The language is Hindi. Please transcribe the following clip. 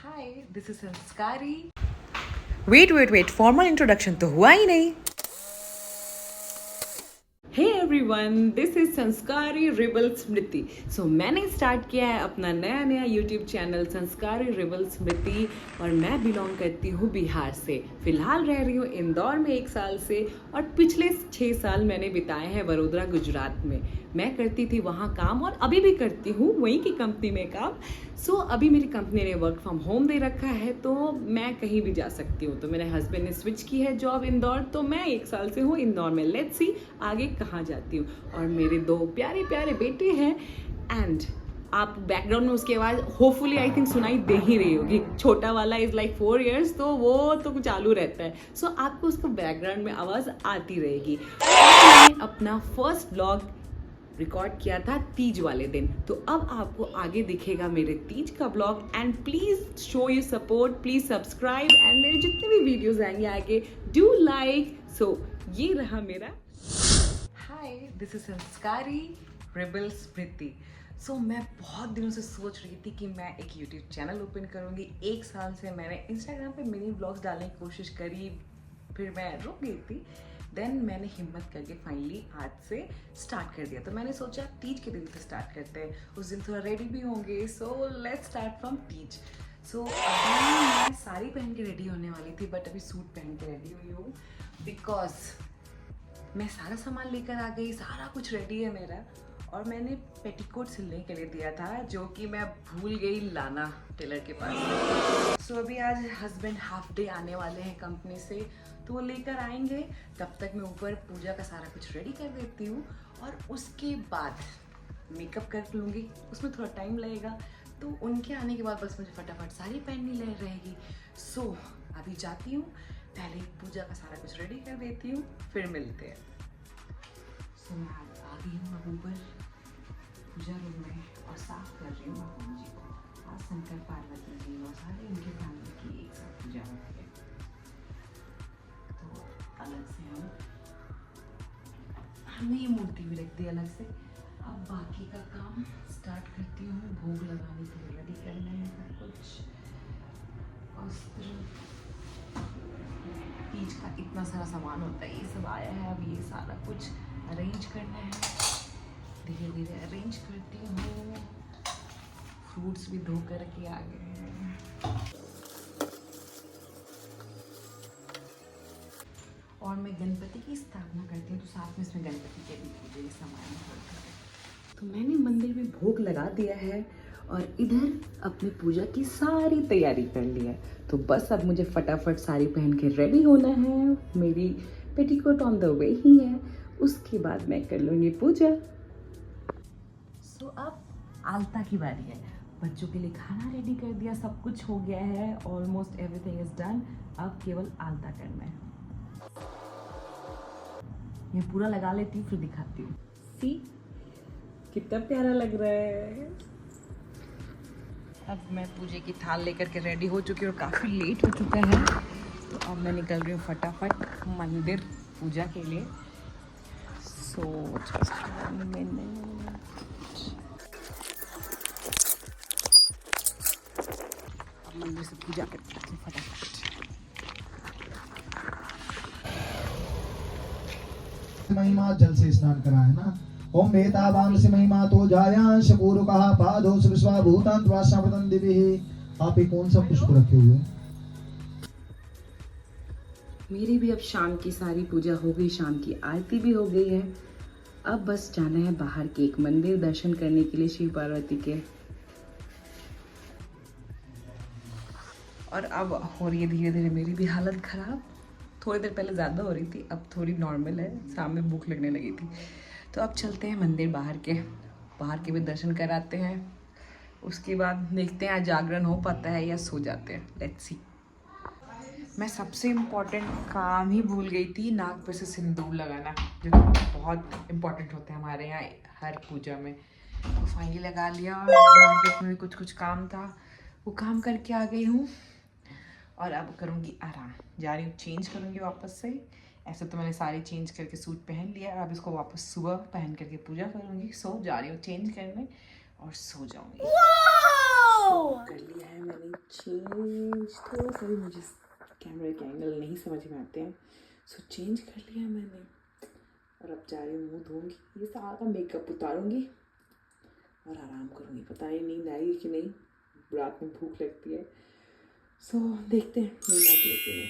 Hi, this is Sanskari. Wait formal introduction तो हुआ ही नहीं। Hey everyone, this is Sanskari rebel Smriti. So मैंने स्टार्ट किया है अपना नया YouTube channel Sanskari rebel Smriti और मैं बिलोंग करती हूँ बिहार से। फिलहाल रह रही हूँ इंदौर में 1 साल से और पिछले 6 साल मैंने बिताए हैं वडोदरा गुजरात में। मैं करती थी वहाँ काम और अभी भी करती हूँ वहीं की कंपनी में काम। सो अभी मेरी कंपनी ने वर्क फ्रॉम होम दे रखा है तो मैं कहीं भी जा सकती हूँ। तो मेरे हस्बैंड ने स्विच की है जॉब इंदौर, तो मैं 1 साल से हूँ इंदौर में। लेट्स सी आगे कहाँ जाती हूँ। और मेरे 2 प्यारे प्यारे बेटे हैं एंड आप बैकग्राउंड में उसकी आवाज़ होपफुली आई थिंक सुनाई दे ही रही होगी। छोटा वाला इज़ लाइक 4 years, तो वो तो चालू रहता है। सो आपको उसको बैकग्राउंड में आवाज़ आती रहेगी। मैंने अपना फर्स्ट ब्लॉग रिकॉर्ड किया था तीज वाले दिन, तो अब आपको आगे दिखेगा मेरे तीज का blog. And please show you support, please subscribe and मेरे जितने भी वीडियोस आएंगे आगे डू लाइक। सो ये रहा मेरा। हाय, this is Sanskari rebel Smriti. सो मैं बहुत दिनों से सोच रही थी कि मैं एक यूट्यूब चैनल ओपन करूँगी। 1 साल से मैंने इंस्टाग्राम पे मिनी ब्लॉग्स डालने की कोशिश करी, फिर मैं रुक गई थी। देन मैंने हिम्मत करके फाइनली आज से स्टार्ट कर दिया। तो मैंने सोचा तीज के दिन से स्टार्ट करते हैं, उस दिन थोड़ा रेडी भी होंगे। So let's start from Teej. So अभी मैं साड़ी पहन के रेडी होने वाली थी, बट अभी सूट पहन के रेडी हुई हूँ बिकॉज मैं सारा सामान लेकर आ गई, सारा कुछ रेडी है मेरा। और मैंने पेटीकोट सिलने के लिए दिया था जो कि मैं भूल गई लाना टेलर के पास। सो अभी आज हस्बैंड हाफ डे आने वाले हैं कंपनी से, तो वो लेकर आएंगे। तब तक मैं ऊपर पूजा का सारा कुछ रेडी कर देती हूँ और उसके बाद मेकअप कर लूँगी। उसमें थोड़ा टाइम लगेगा, तो उनके आने के बाद बस मुझे फटाफट साड़ी पहननी रहेगी। सो अभी जाती हूँ, पहले पूजा का सारा कुछ रेडी कर देती हूँ, फिर मिलते हैं। सो मैं आ गई हूँ अब ऊपर पूजा रूम में और साफ कर रही हूँ भगवान जी को। आज शंकर पार्वती जी और सारे इनके फैमिली की एक साथ पूजा होती है, तो अलग से हमने ये मूर्ति भी रख दी अलग से। अब बाकी का काम स्टार्ट करती हूँ। भोग लगाने के लिए रेडी करना है सब कुछ। वस्त्र तीज का इतना सारा सामान होता है, ये सब आया है। अब ये सारा कुछ अरेंज करना है, धीरे धीरे अरेंज करती हूँ। फ्रूट्स भी धो करके आ गए हैं। और मैं गणपति की स्थापना करती हूँ, तो साथ में इसमें गणपति के भी पूजे सामान होता है। तो मैंने मंदिर में भोग लगा दिया है और इधर अपनी पूजा की सारी तैयारी कर ली है। तो बस अब मुझे फटाफट साड़ी पहन के रेडी होना है। मेरी पेटीकोट ऑन द वे ही है, उसके बाद मैं कर लूँगी पूजा। सो अब आलता की बारी है। बच्चों के लिए खाना रेडी कर दिया, सब कुछ हो गया है, ऑलमोस्ट एवरीथिंग इज डन। अब केवल आलता करना है। ये पूरा लगा लेती हूँ फिर दिखाती हूँ। सी कितना प्यारा लग रहा है। अब मैं पूजे की थाल लेकर के रेडी हो चुकी हूँ और काफ़ी लेट हो चुका है, तो अब मैं निकल रही हूँ फटाफट मंदिर पूजा के लिए। So just 1 minute। अब मंदिर से पूजा करती हूँ फटाफट। महिमा जल से स्नान करा है ना। ओम वेतावाम से महिमा तो जायांश पूर्वकः पादो विश्वा भूतान त्वाशापतन दिविः। आप ये कौन सा पुष्प रखे हुए हैं? मेरी भी अब शाम की सारी पूजा हो गई, शाम की आरती भी हो गई है। अब बस जाना है बाहर के एक मंदिर दर्शन करने के लिए शिव पार्वती के। और अब हो रही है धीरे धीरे मेरी भी हालत खराब। थोड़ी देर पहले ज़्यादा हो रही थी, अब थोड़ी नॉर्मल है। शाम में भूख लगने लगी थी, तो अब चलते हैं मंदिर बाहर के भी दर्शन कराते हैं। उसके बाद देखते हैं आज जागरण हो पाता है या सो जाते हैं। Let's see. मैं सबसे इम्पॉर्टेंट काम ही भूल गई थी, नाक पर से सिंदूर लगाना, जो कि बहुत इम्पॉर्टेंट होता है हमारे यहाँ हर पूजा में। तो फाइनली लगा लिया। मार्केट में कुछ काम था, वो काम करके आ गई हूँ और अब करूँगी आराम। जा रही हूँ, चेंज करूँगी वापस से। ऐसे तो मैंने सारी चेंज करके सूट पहन लिया, अब इसको वापस सुबह पहन करके पूजा करूँगी। सो जा रही हूँ चेंज करने और सो जाऊँगी। कर लिया है मैंने चेंज थोड़ा सा भी मुझे कैमरे के एंगल नहीं समझ में आते हैं, सो चेंज कर लिया मैंने। और अब जा रही हूँ मुँह धोऊंगी, ये सारा मेकअप उतारूंगी और आराम करूँगी। पता नहीं नींद आएगी कि नहीं, रात में भूख लगती है, सो देखते हैं नींद आती है कि नहीं।